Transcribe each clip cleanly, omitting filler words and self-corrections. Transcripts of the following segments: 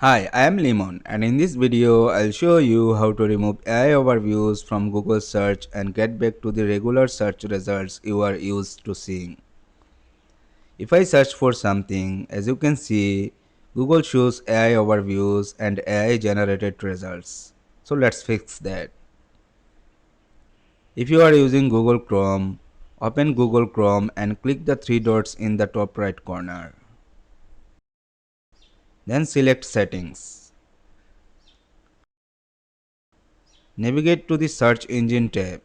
Hi, I am Lemon, and in this video I'll show you how to remove AI overviews from Google search and get back to the regular search results you are used to seeing. If I search for something, as you can see, Google shows AI overviews and AI generated results. So let's fix that. If you are using Google Chrome, open Google Chrome and click the three dots in the top right corner. Then select Settings. Navigate to the Search Engine tab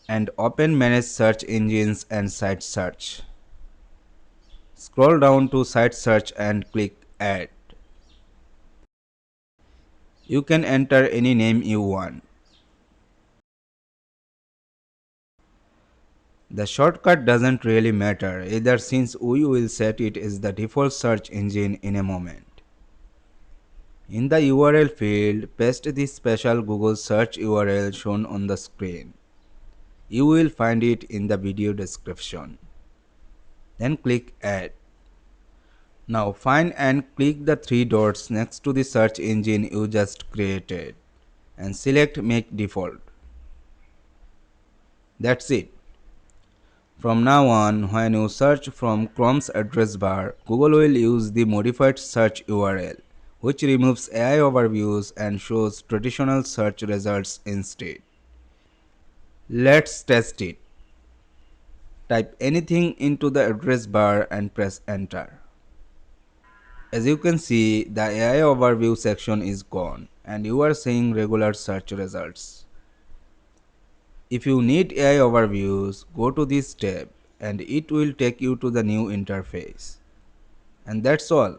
and open Manage Search Engines and Site Search. Scroll down to Site Search and click Add. You can enter any name you want. The shortcut doesn't really matter either since we will set it as the default search engine in a moment. In the URL field, paste the special Google search URL shown on the screen. You will find it in the video description. Then click Add. Now find and click the three dots next to the search engine you just created and select Make Default. That's it. From now on, when you search from Chrome's address bar, Google will use the modified search URL, which removes AI overviews and shows traditional search results instead. Let's test it. Type anything into the address bar and press enter. As you can see, the AI overview section is gone and you are seeing regular search results. If you need AI overviews, go to this tab and it will take you to the new interface. And that's all.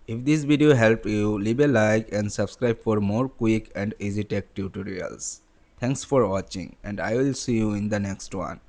If this video helped you, leave a like and subscribe for more quick and easy tech tutorials. Thanks for watching and I will see you in the next one.